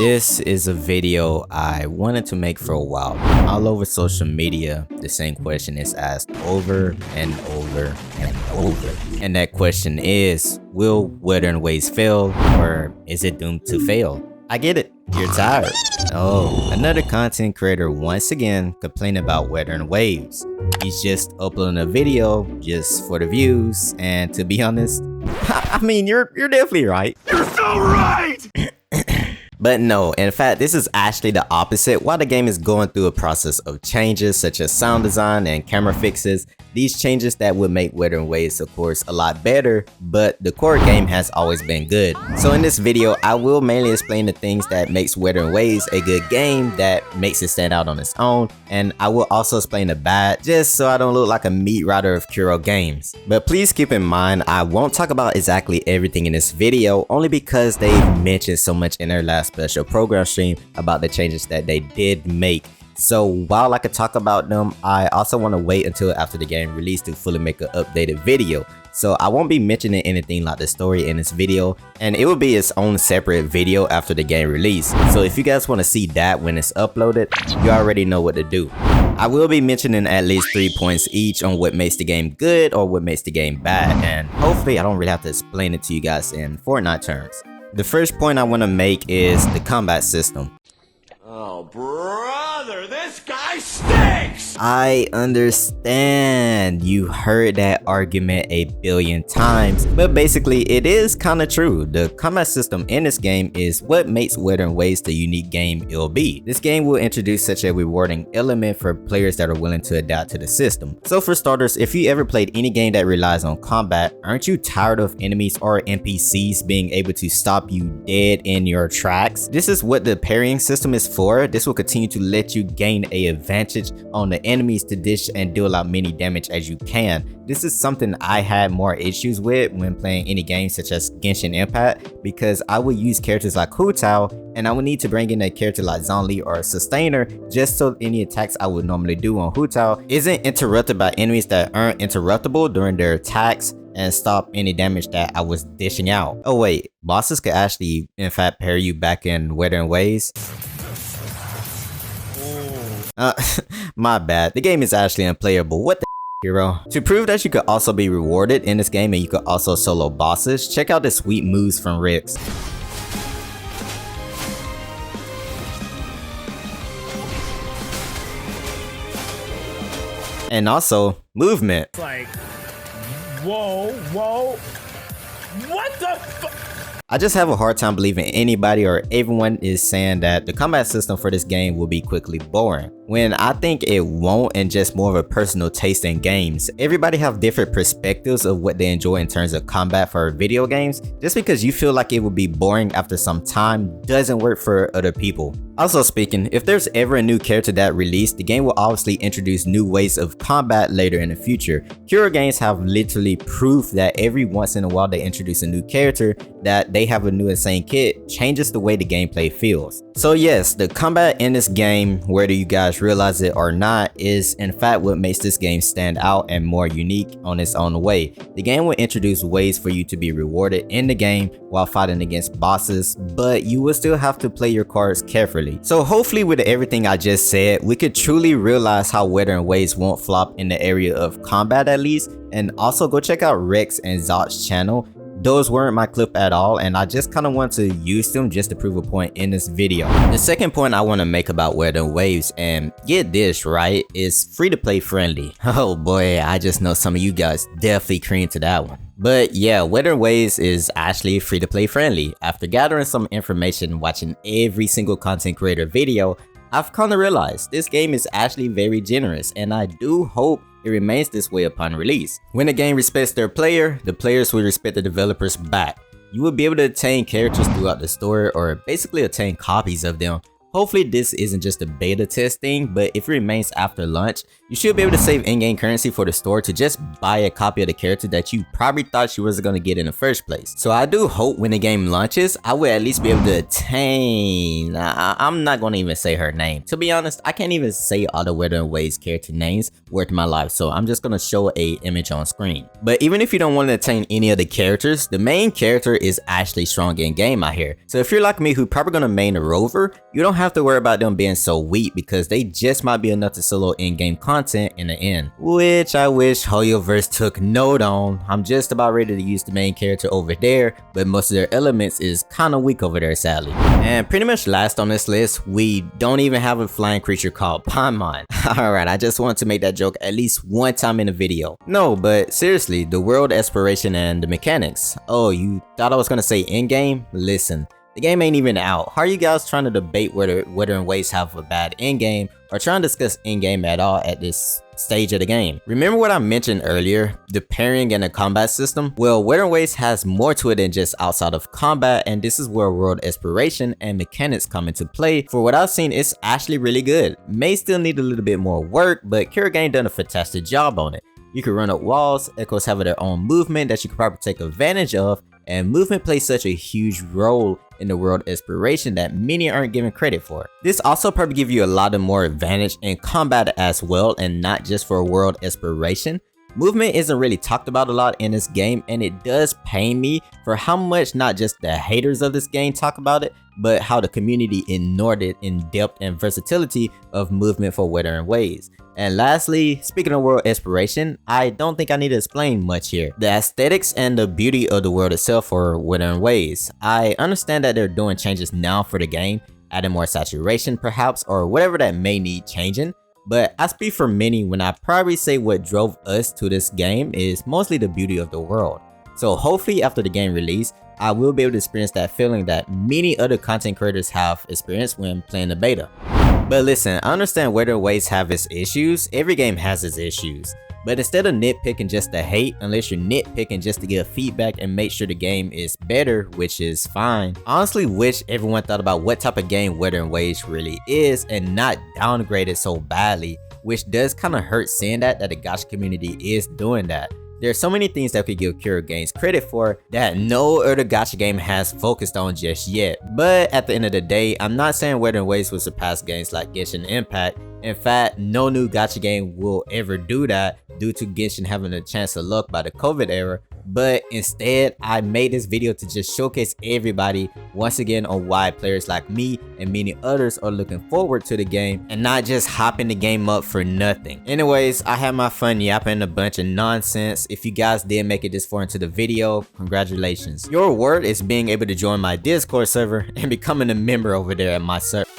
This is a video I wanted to make for a while. All over social media, the same question is asked over and over and over. And that question is, will Wuthering Waves fail, or is it doomed to fail? I get it, you're tired. Oh, another content creator once again complained about Wuthering Waves. He's just uploading a video just for the views, and to be honest, I mean, you're definitely right. You're so right! But no, in fact, this is actually the opposite. While the game is going through a process of changes such as sound design and camera fixes, these changes that would make Wuthering Waves, of course, a lot better, but the core game has always been good. So in this video, I will mainly explain the things that makes Wuthering Waves a good game that makes it stand out on its own, and I will also explain the bad, just so I don't look like a meat writer of Kuro games. But please keep in mind, I won't talk about exactly everything in this video, only because they've mentioned so much in their last special program stream about the changes that they did make. So while I could talk about them, I also want to wait until after the game release to fully make an updated video. So I won't be mentioning anything like the story in this video, and it will be its own separate video after the game release. So if you guys want to see that when it's uploaded, you already know what to do. I will be mentioning at least 3 points each on what makes the game good or what makes the game bad, and hopefully I don't really have to explain it to you guys in Fortnite terms. The first point I want to make is the combat system. Oh, brother, this guy stinks! I understand you heard that argument a billion times, but basically it is kinda true. The combat system in this game is what makes Wuthering Waves the unique game it'll be. This game will introduce such a rewarding element for players that are willing to adapt to the system. So for starters, if you ever played any game that relies on combat, aren't you tired of enemies or NPCs being able to stop you dead in your tracks? This is what the parrying system is for. This will continue to let you gain an advantage on the enemies to dish and deal out many damage as you can. This is something I had more issues with when playing any game such as Genshin Impact, because I would use characters like Hu Tao and I would need to bring in a character like Zhongli or Sustainer just so any attacks I would normally do on Hu Tao isn't interrupted by enemies that aren't interruptible during their attacks and stop any damage that I was dishing out. Oh wait, bosses could actually in fact parry you back in Wuthering Waves. My bad, the game is actually unplayable. What the hero? To prove that you could also be rewarded in this game and you could also solo bosses, check out the sweet moves from Rix. And also, movement. Like, whoa, what the fuck? I just have a hard time believing anybody or everyone is saying that the combat system for this game will be quickly boring, when I think it won't, and just more of a personal taste in games. Everybody have different perspectives of what they enjoy in terms of combat for video games. Just because you feel like it will be boring after some time doesn't work for other people. Also speaking, if there's ever a new character that released, the game will obviously introduce new ways of combat later in the future. Kuro games have literally proof that every once in a while they introduce a new character that they have a new insane kit changes the way the gameplay feels. So yes, the combat in this game, whether you guys realize it or not, is in fact what makes this game stand out and more unique on its own way. The game will introduce ways for you to be rewarded in the game while fighting against bosses, but you will still have to play your cards carefully. So hopefully with everything I just said, we could truly realize how Wuthering Waves won't flop in the area of combat at least, and also go check out Rex and Zot's channel. Those weren't my clip at all, and I just kind of want to use them just to prove a point in this video. The second point I want to make about Wuthering Waves, and get this right, is free to play friendly. Oh boy, I just know some of you guys definitely creamed to that one. But yeah, Wuthering Waves is actually free to play friendly. After gathering some information watching every single content creator video, I've kind of realized this game is actually very generous, and I do hope it remains this way upon release. When a game respects their player, the players will respect the developers back. You will be able to obtain characters throughout the story, or basically obtain copies of them, Hopefully this isn't just a beta test thing, but if it remains after launch, you should be able to save in-game currency for the store to just buy a copy of the character that you probably thought you wasn't going to get in the first place. So I do hope when the game launches, I will at least be able to attain, I'm not going to even say her name. To be honest, I can't even say all the Wuthering Waves character names worth my life, so I'm just going to show a image on screen. But even if you don't want to attain any of the characters, the main character is actually strong in game out here. So if you're like me who probably going to main a rover, you don't have to worry about them being so weak because they just might be enough to solo in-game content in the end. Which I wish Hoyoverse took note on. I'm just about ready to use the main character over there, but most of their elements is kinda weak over there sadly. And pretty much last on this list, we don't even have a flying creature called Paimon. Alright, I just wanted to make that joke at least one time in the video. No, but seriously, the world exploration and the mechanics. Oh, you thought I was gonna say in-game? Listen. The game ain't even out. How are you guys trying to debate whether Wuthering Waves have a bad in-game or trying to discuss in-game at all at this stage of the game? Remember what I mentioned earlier, the pairing and the combat system? Well, Wuthering Waves has more to it than just outside of combat, and this is where world exploration and mechanics come into play. For what I've seen, it's actually really good. May still need a little bit more work, but Kurogane done a fantastic job on it. You can run up walls, echoes have their own movement that you can probably take advantage of, and movement plays such a huge role in the world exploration that many aren't given credit for. This also probably give you a lot of more advantage in combat as well, and not just for world exploration. Movement isn't really talked about a lot in this game, and it does pain me for how much not just the haters of this game talk about it, but how the community ignored it in depth and versatility of movement for Wuthering Waves. And lastly, speaking of world exploration, I don't think I need to explain much here. The aesthetics and the beauty of the world itself for Wuthering Waves. I understand that they're doing changes now for the game, adding more saturation perhaps, or whatever that may need changing. But I speak for many when I probably say what drove us to this game is mostly the beauty of the world. So hopefully after the game release, I will be able to experience that feeling that many other content creators have experienced when playing the beta. But listen, I understand Wuthering Waves have its issues, every game has its issues. But instead of nitpicking just to hate, unless you're nitpicking just to give feedback and make sure the game is better, which is fine, I honestly wish everyone thought about what type of game Wuthering Waves really is and not downgrade it so badly, which does kind of hurt seeing that the gacha community is doing that. There are so many things that we could give Kurogane credit for that no other gacha game has focused on just yet. But at the end of the day, I'm not saying Wuthering Waves will surpass games like Genshin Impact. In fact, no new gacha game will ever do that due to Genshin having a chance of luck by the COVID era. But instead, I made this video to just showcase everybody once again on why players like me and many others are looking forward to the game and not just hopping the game up for nothing. Anyways, I had my fun yapping a bunch of nonsense. If you guys did make it this far into the video, congratulations. Your reward is being able to join my Discord server and becoming a member over there at my server.